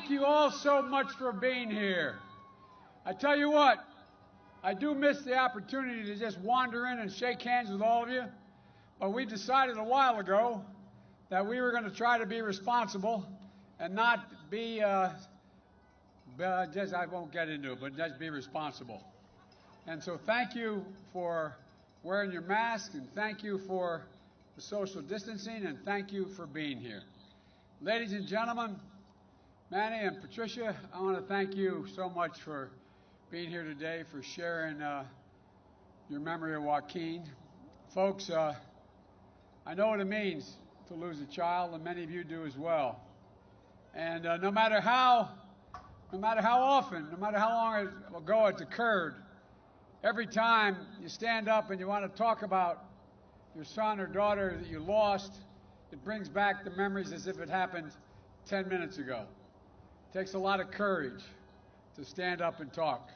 thank you all so much for being here. I tell you what, I do miss the opportunity to just wander in and shake hands with all of you, but we decided a while ago that we were going to try to be responsible and not be, I won't get into it, but just be responsible. And so thank you for wearing your mask, and thank you for the social distancing, and thank you for being here. Ladies and gentlemen, Manny and Patricia, I want to thank you so much for being here today, for sharing your memory of Joaquin. Folks, I know what it means to lose a child, and many of you do as well. And no matter how often, no matter how long ago it's occurred, every time you stand up and you want to talk about your son or daughter that you lost, it brings back the memories as if it happened 10 minutes ago. It takes a lot of courage to stand up and talk.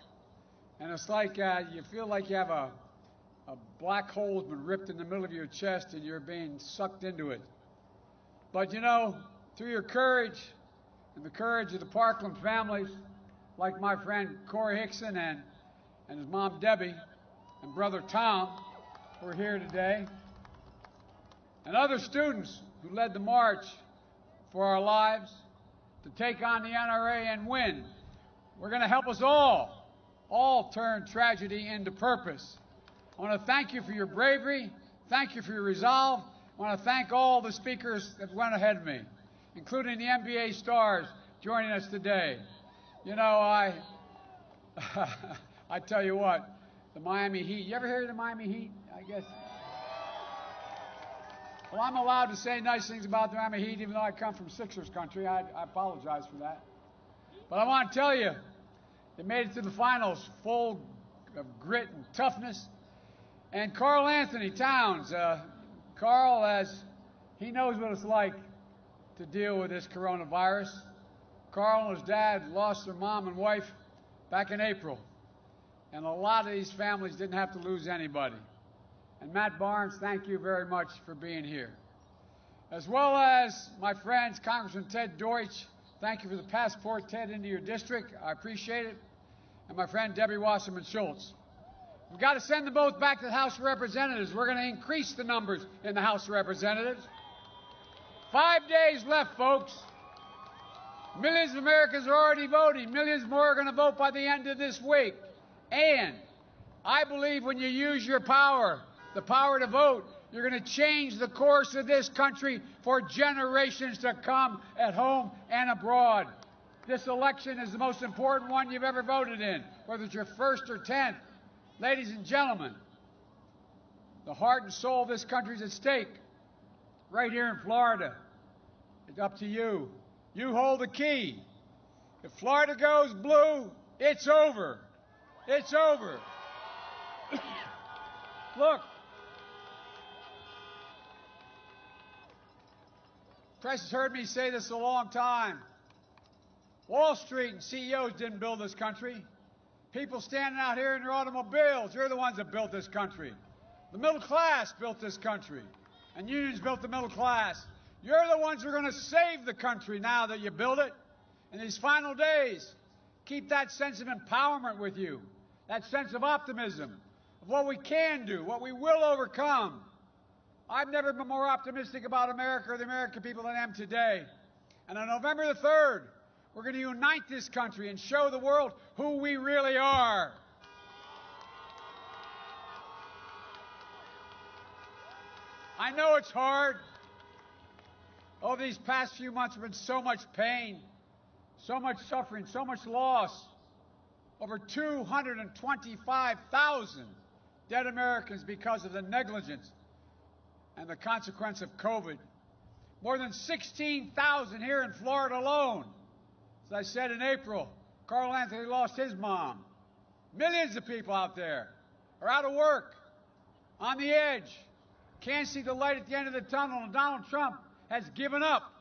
And it's like you feel like you have a black hole has been ripped in the middle of your chest and you're being sucked into it. But you know, through your courage and the courage of the Parkland families, like my friend Corey Hickson and his mom Debbie and brother Tom, who are here today, and other students who led the march for our lives to take on the NRA and win. We're going to help us all turn tragedy into purpose. I want to thank you for your bravery. Thank you for your resolve. I want to thank all the speakers that went ahead of me, including the NBA stars joining us today. You know, I tell you what, the Miami Heat. You ever hear of the Miami Heat? I guess. Well, I'm allowed to say nice things about the Miami Heat, even though I come from Sixers country. I apologize for that. But I want to tell you, they made it to the finals full of grit and toughness. And Karl Anthony Towns, Karl, he knows what it's like to deal with this coronavirus. Karl and his dad lost their mom and wife back in April. And a lot of these families didn't have to lose anybody. And Matt Barnes, thank you very much for being here. As well as my friends, Congressman Ted Deutsch, thank you for the passport, Ted, into your district. I appreciate it. And my friend Debbie Wasserman Schultz. We've got to send them both back to the House of Representatives. We're going to increase the numbers in the House of Representatives. 5 days left, folks. Millions of Americans are already voting. Millions more are going to vote by the end of this week. And I believe when you use your power, the power to vote, you're going to change the course of this country for generations to come at home and abroad. This election is the most important one you've ever voted in, whether it's your first or 10th. Ladies and gentlemen, the heart and soul of this country is at stake. Right here in Florida. It's up to you. You hold the key. If Florida goes blue, it's over. It's over. Look. Press has heard me say this a long time. Wall Street and CEOs didn't build this country. People standing out here in their automobiles, you're the ones that built this country. The middle class built this country. And unions built the middle class. You're the ones who are going to save the country now that you build it. In these final days, keep that sense of empowerment with you, that sense of optimism, of what we can do, what we will overcome. I've never been more optimistic about America or the American people than I am today. And on November the 3rd, we're going to unite this country and show the world who we really are. I know it's hard. Over these past few months have been so much pain, so much suffering, so much loss. Over 225,000 dead Americans because of the negligence and the consequence of COVID. More than 16,000 here in Florida alone. As I said in April, Karl Anthony lost his mom. Millions of people out there are out of work, on the edge, can't see the light at the end of the tunnel, and Donald Trump has given up.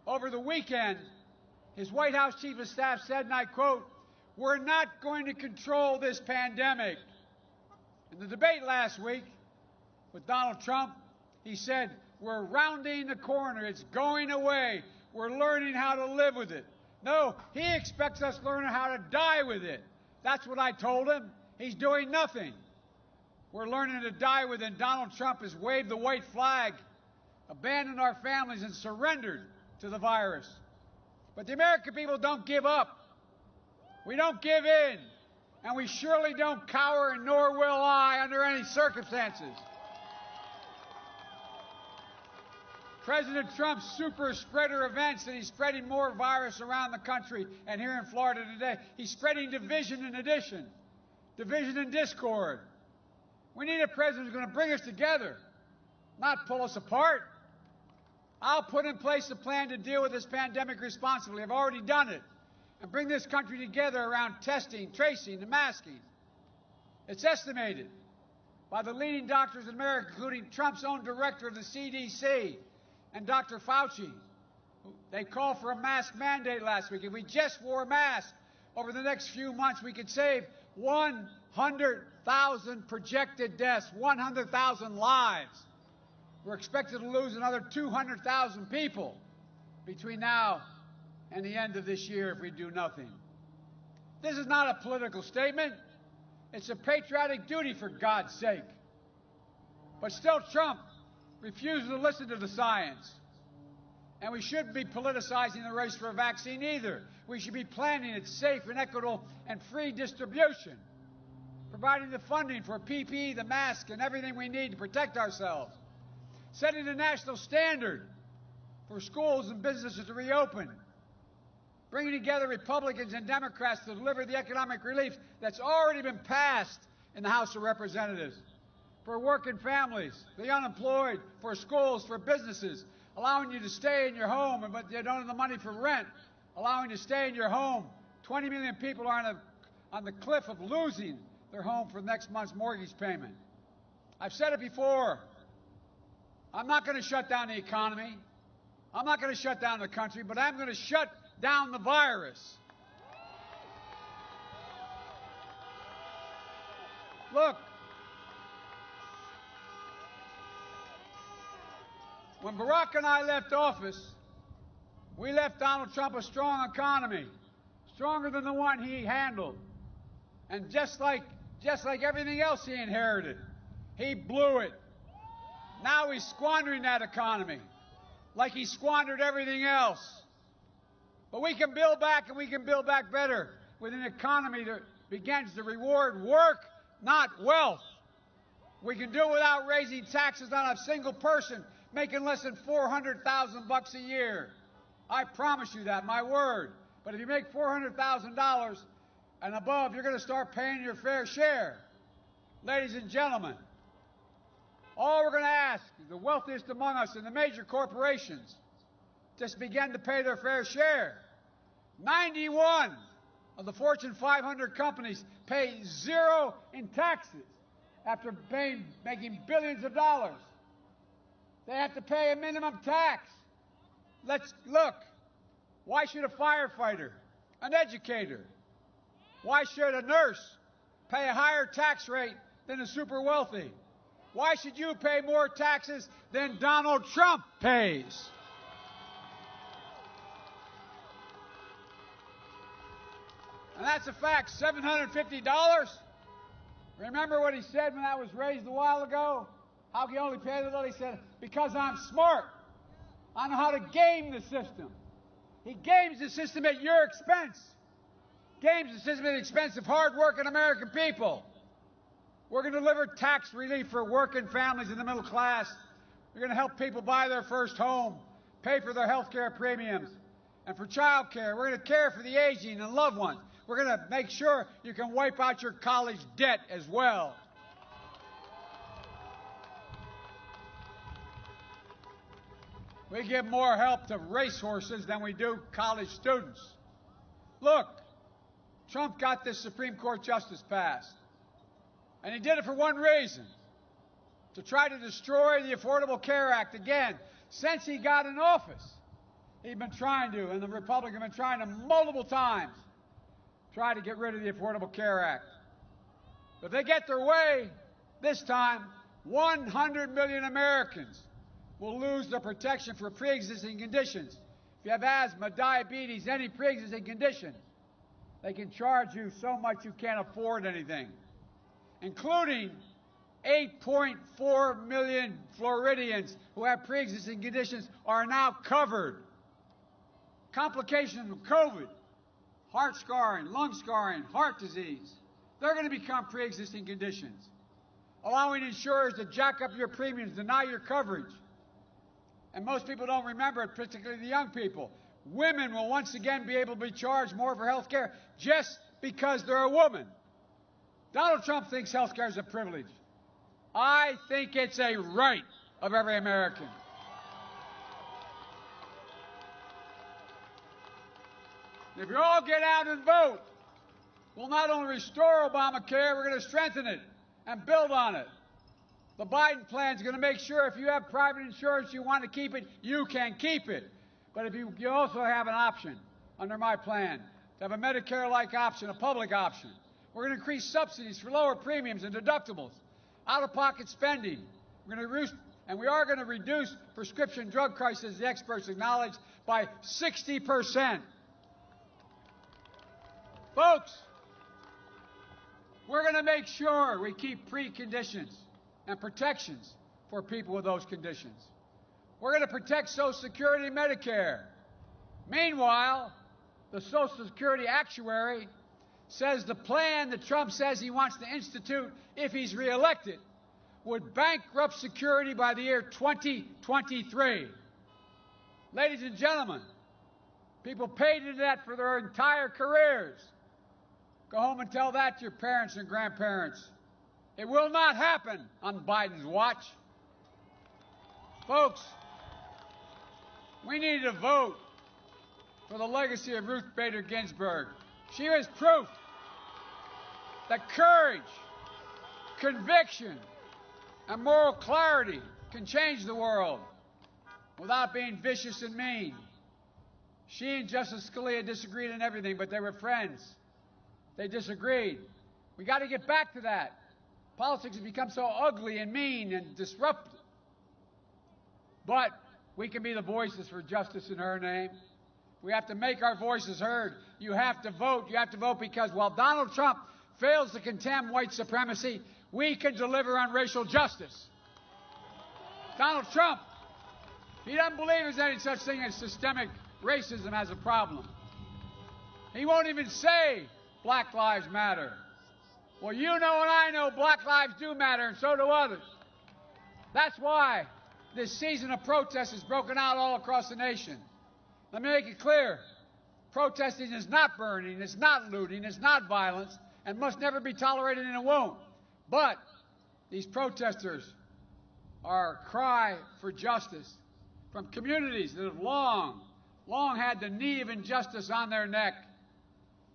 Over the weekend, his White House Chief of Staff said, and I quote, "We're not going to control this pandemic." In the debate last week with Donald Trump, he said, "We're rounding the corner. It's going away. We're learning how to live with it." No, he expects us learning how to die with it. That's what I told him. He's doing nothing. We're learning to die with it. Donald Trump has waved the white flag, abandoned our families, and surrendered to the virus. But the American people don't give up. We don't give in. And we surely don't cower, and nor will I under any circumstances. President Trump's super spreader events that he's spreading more virus around the country, and here in Florida today, he's spreading division in addition, division and discord. We need a president who's going to bring us together, not pull us apart. I'll put in place a plan to deal with this pandemic responsibly. I've already done it. And bring this country together around testing, tracing, and masking. It's estimated by the leading doctors in America, including Trump's own director of the CDC and Dr. Fauci. They called for a mask mandate last week. If we just wore masks over the next few months, we could save 100,000 projected deaths, 100,000 lives. We're expected to lose another 200,000 people between now and the end of this year if we do nothing. This is not a political statement. It's a patriotic duty, for God's sake. But still, Trump refuses to listen to the science. And we shouldn't be politicizing the race for a vaccine either. We should be planning its safe and equitable and free distribution, providing the funding for PPE, the mask, and everything we need to protect ourselves, setting a national standard for schools and businesses to reopen, bringing together Republicans and Democrats to deliver the economic relief that's already been passed in the House of Representatives, for working families, the unemployed, for schools, for businesses, allowing you to stay in your home, but you don't have the money for rent, allowing you to stay in your home. 20 million people are on the cliff of losing their home for next month's mortgage payment. I've said it before. I'm not going to shut down the economy. I'm not going to shut down the country, but I'm going to shut down the virus. Look, when Barack and I left office, we left Donald Trump a strong economy, stronger than the one he handled. And just like everything else he inherited, he blew it. Now he's squandering that economy like he squandered everything else. But we can build back, and we can build back better with an economy that begins to reward work, not wealth. We can do it without raising taxes on a single person making less than $400,000 a year. I promise you that, my word. But if you make $400,000 and above, you're going to start paying your fair share. Ladies and gentlemen, all we're going to ask is the wealthiest among us and the major corporations just begin to pay their fair share. 91 of the Fortune 500 companies pay zero in taxes after making billions of dollars. They have to pay a minimum tax. Let's look. Why should a firefighter, an educator, why should a nurse pay a higher tax rate than the super wealthy? Why should you pay more taxes than Donald Trump pays? And that's a fact. $750? Remember what he said when that was raised a while ago? How can you only pay the little? He said, because I'm smart. I know how to game the system. He games the system at your expense. Games the system at the expense of hard-working American people. We're going to deliver tax relief for working families in the middle class. We're going to help people buy their first home, pay for their health care premiums, and for child care. We're going to care for the aging and loved ones. We're going to make sure you can wipe out your college debt as well. We give more help to racehorses than we do college students. Look, Trump got this Supreme Court justice passed. And he did it for one reason, to try to destroy the Affordable Care Act again. Since he got in office, he's been trying to, and the Republicans have been trying to multiple times, try to get rid of the Affordable Care Act. But if they get their way, this time, 100 million Americans will lose their protection for pre-existing conditions if you have asthma, diabetes, any pre-existing condition, they can charge you so much you can't afford anything, including 8.4 million Floridians who have pre-existing conditions are now covered. Complications of COVID, heart scarring, lung scarring, heart disease, they're going to become pre-existing conditions, allowing insurers to jack up your premiums, deny your coverage. And most people don't remember it, particularly the young people. Women will once again be able to be charged more for health care just because they're a woman. Donald Trump thinks health care is a privilege. I think it's a right of every American. If you all get out and vote, we'll not only restore Obamacare, we're going to strengthen it and build on it. The Biden plan is going to make sure if you have private insurance, you want to keep it, you can keep it. But if you also have an option under my plan to have a Medicare-like option, a public option. We're going to increase subsidies for lower premiums and deductibles, out-of-pocket spending. We're going to reduce, and we are going to reduce prescription drug prices, the experts acknowledge, by 60%. Folks, we're going to make sure we keep preconditions and protections for people with those conditions. We're going to protect Social Security and Medicare. Meanwhile, the Social Security actuary says the plan that Trump says he wants to institute if he's reelected would bankrupt security by the year 2023. Ladies and gentlemen, people paid into that for their entire careers. Go home and tell that to your parents and grandparents. It will not happen on Biden's watch. Folks, we need to vote for the legacy of Ruth Bader Ginsburg. She was proof that courage, conviction, and moral clarity can change the world without being vicious and mean. She and Justice Scalia disagreed on everything, but they were friends. They disagreed. We got to get back to that. Politics has become so ugly and mean and disruptive. But we can be the voices for justice in her name. We have to make our voices heard. You have to vote. You have to vote because while Donald Trump fails to condemn white supremacy, we can deliver on racial justice. Donald Trump, he doesn't believe there's any such thing as systemic racism as a problem. He won't even say Black Lives Matter. Well, you know and I know Black lives do matter, and so do others. That's why this season of protest has broken out all across the nation. Let me make it clear. Protesting is not burning, it's not looting, it's not violence, and must never be tolerated, and it won't. But these protesters are a cry for justice from communities that have long had the knee of injustice on their neck.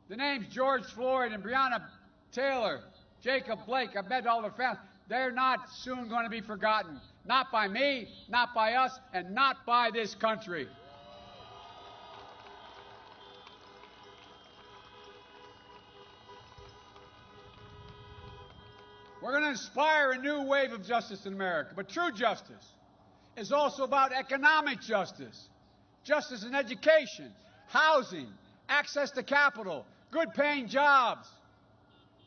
The names George Floyd and Breonna Taylor, Jacob Blake, I bet all their families, they're not soon going to be forgotten. Not by me, not by us, and not by this country. We're going to inspire a new wave of justice in America. But true justice is also about economic justice, justice in education, housing, access to capital, good-paying jobs.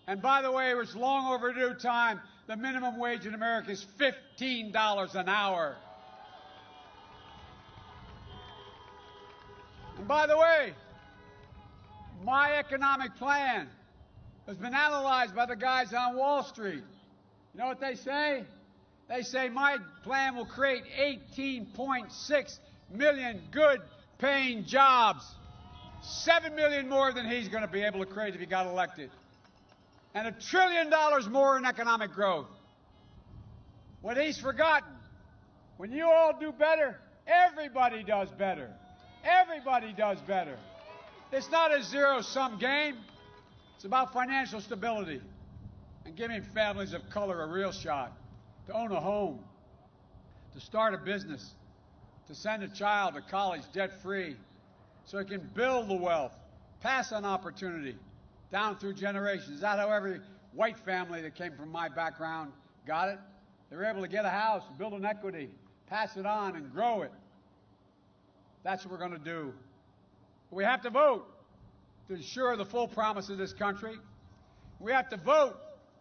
And by the way, it's long overdue time. The minimum wage in America is $15 an hour. And by the way, my economic plan has been analyzed by the guys on Wall Street. You know what they say? They say my plan will create 18.6 million good-paying jobs, 7 million more than he's going to be able to create if he got elected, and $1 trillion more in economic growth. What he's forgotten, when you all do better, everybody does better. Everybody does better. It's not a zero-sum game. It's about financial stability and giving families of color a real shot to own a home, to start a business, to send a child to college debt-free so it can build the wealth, pass on opportunity down through generations. Is that how every white family that came from my background got it? They were able to get a house, build an equity, pass it on, and grow it. That's what we're going to do. We have to vote to ensure the full promise of this country. We have to vote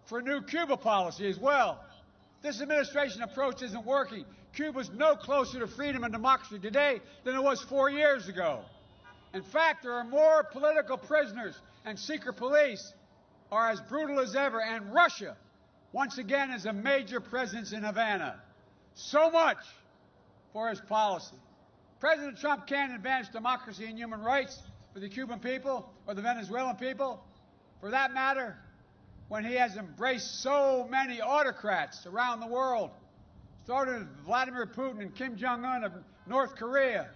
for a new Cuba policy as well. This administration approach isn't working. Cuba's no closer to freedom and democracy today than it was 4 years ago. In fact, there are more political prisoners, and secret police are as brutal as ever, and Russia, once again, is a major presence in Havana. So much for his policy. President Trump can't advance democracy and human rights for the Cuban people or the Venezuelan people, for that matter, when he has embraced so many autocrats around the world, starting with Vladimir Putin and Kim Jong-un of North Korea.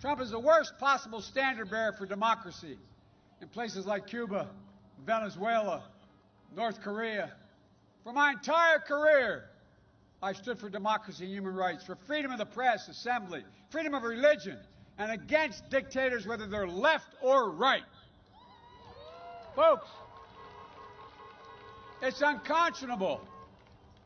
Trump is the worst possible standard bearer for democracy in places like Cuba, Venezuela, North Korea. For my entire career, I stood for democracy and human rights, for freedom of the press, assembly, freedom of religion, and against dictators, whether they're left or right. Folks, it's unconscionable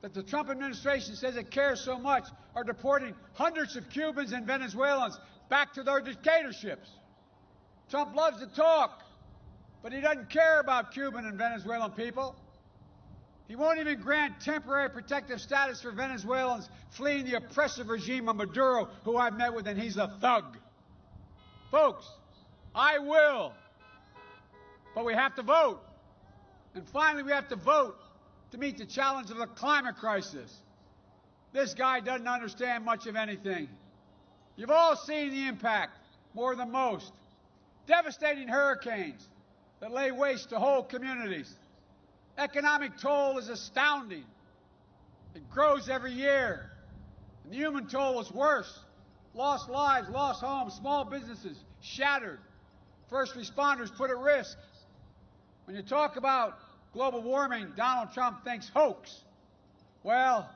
that the Trump administration says it cares so much are deporting hundreds of Cubans and Venezuelans back to their dictatorships. Trump loves to talk, but he doesn't care about Cuban and Venezuelan people. He won't even grant temporary protective status for Venezuelans fleeing the oppressive regime of Maduro, who I've met with, and he's a thug. Folks, I will, but we have to vote. And finally, we have to vote to meet the challenge of the climate crisis. This guy doesn't understand much of anything. You've all seen the impact, more than most. Devastating hurricanes that lay waste to whole communities. Economic toll is astounding. It grows every year. And the human toll is worse. Lost lives, lost homes, small businesses shattered. First responders put at risk. When you talk about global warming, Donald Trump thinks hoax. Well,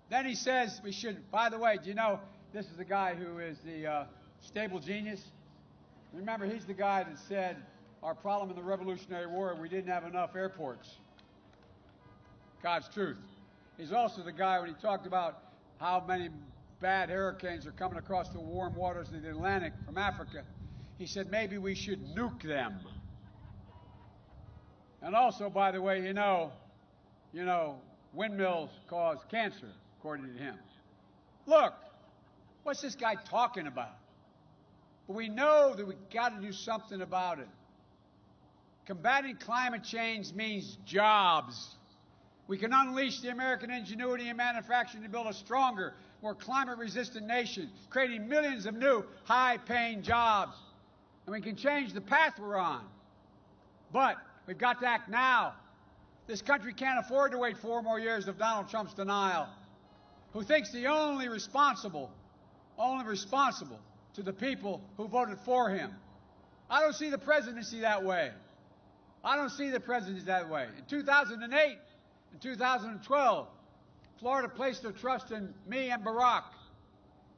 then he says we should, by the way, do you know, this is the guy who is the stable genius. Remember, he's the guy that said our problem in the Revolutionary War, we didn't have enough airports. God's truth. He's also the guy when he talked about how many bad hurricanes are coming across the warm waters of the Atlantic from Africa. He said maybe we should nuke them. And also, by the way, you know, windmills cause cancer, according to him. Look, what's this guy talking about? But we know that we've got to do something about it. Combating climate change means jobs. We can unleash the American ingenuity and manufacturing to build a stronger, more climate-resistant nation, creating millions of new, high-paying jobs. And we can change the path we're on. But we've got to act now. This country can't afford to wait 4 more years of Donald Trump's denial, who thinks the only responsible to the people who voted for him. I don't see the presidency that way. I don't see the presidency that way. In 2008 and 2012, Florida placed their trust in me and Barack.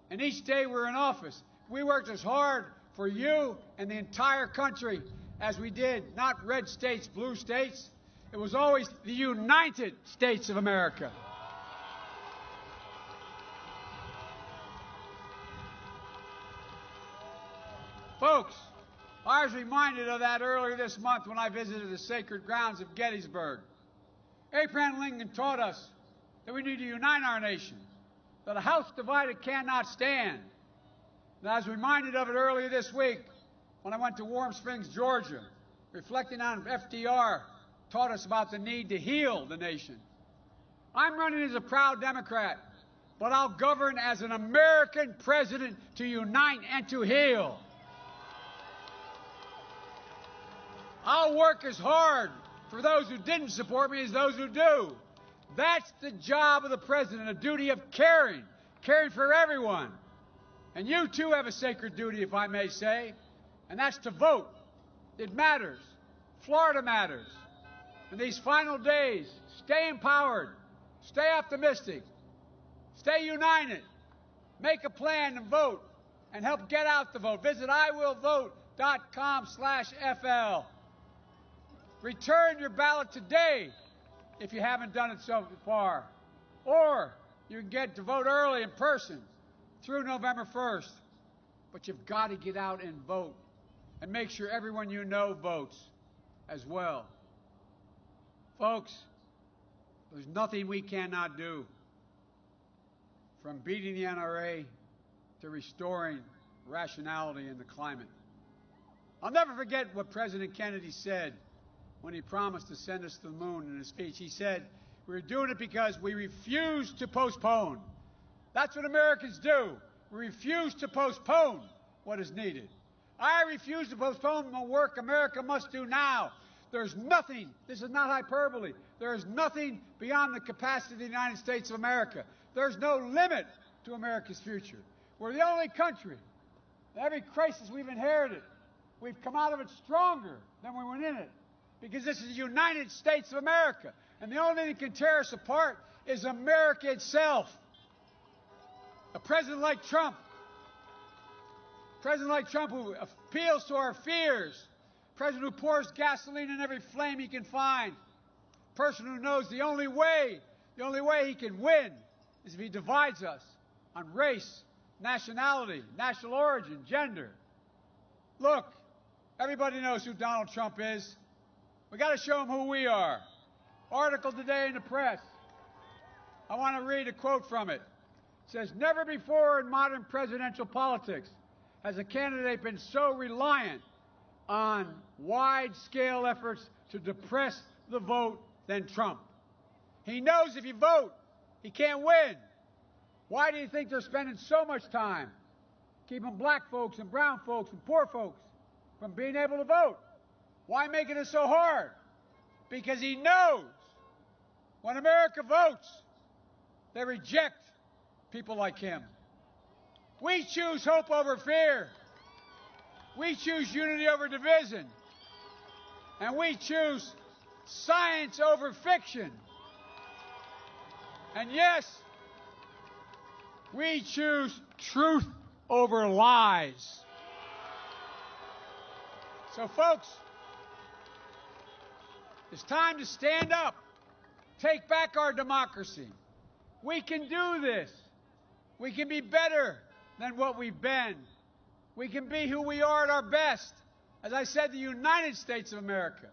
And each day we were in office, we worked as hard for you and the entire country as we did, not red states, blue states. It was always the United States of America. Folks, I was reminded of that earlier this month when I visited the sacred grounds of Gettysburg. Abraham Lincoln taught us that we need to unite our nation, that a house divided cannot stand. And I was reminded of it earlier this week when I went to Warm Springs, Georgia, reflecting on FDR taught us about the need to heal the nation. I'm running as a proud Democrat, but I'll govern as an American president to unite and to heal. I'll work as hard for those who didn't support me as those who do. That's the job of the president, a duty of caring for everyone. And you too have a sacred duty, if I may say, and that's to vote. It matters. Florida matters. In these final days, stay empowered, stay optimistic, stay united, make a plan and vote, and help get out the vote. Visit iwillvote.com/FL. Return your ballot today if you haven't done it so far. Or you can get to vote early in person through November 1st. but you've got to get out and vote and make sure everyone you know votes as well. Folks, there's nothing we cannot do, from beating the NRA to restoring rationality in the climate. I'll never forget what President Kennedy said when he promised to send us to the moon in his speech. He said, "We're doing it because we refuse to postpone." That's what Americans do. We refuse to postpone what is needed. I refuse to postpone the work America must do now. There's nothing, this is not hyperbole, there is nothing beyond the capacity of the United States of America. There's no limit to America's future. We're the only country, every crisis we've inherited, we've come out of it stronger than we went in it, because this is the United States of America. And the only thing that can tear us apart is America itself. A president like Trump who appeals to our fears, a president who pours gasoline in every flame he can find, a person who knows the only way he can win is if he divides us on race, nationality, national origin, gender. Look, everybody knows who Donald Trump is. We got to show him who we are. Article today in the press. I want to read a quote from it. It says, "Never before in modern presidential politics has a candidate been so reliant on wide-scale efforts to depress the vote than Trump. He knows if you vote, he can't win. Why do you think they're spending so much time keeping black folks and brown folks and poor folks from being able to vote? Why making it so hard? Because he knows when America votes, they reject people like him. We choose hope over fear. We choose unity over division. And we choose science over fiction. And yes, we choose truth over lies. So, folks, it's time to stand up, take back our democracy. We can do this. We can be better than what we've been. We can be who we are at our best. As I said, the United States of America.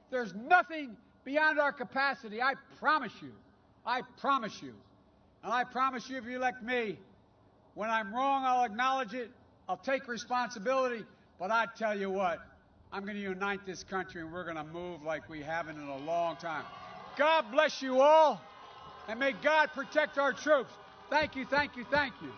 There's nothing beyond our capacity, I promise you. I promise you. And I promise you, if you elect me, when I'm wrong, I'll acknowledge it. I'll take responsibility. But I tell you what, I'm going to unite this country, and we're going to move like we haven't in a long time. God bless you all, and may God protect our troops. Thank you, thank you, thank you.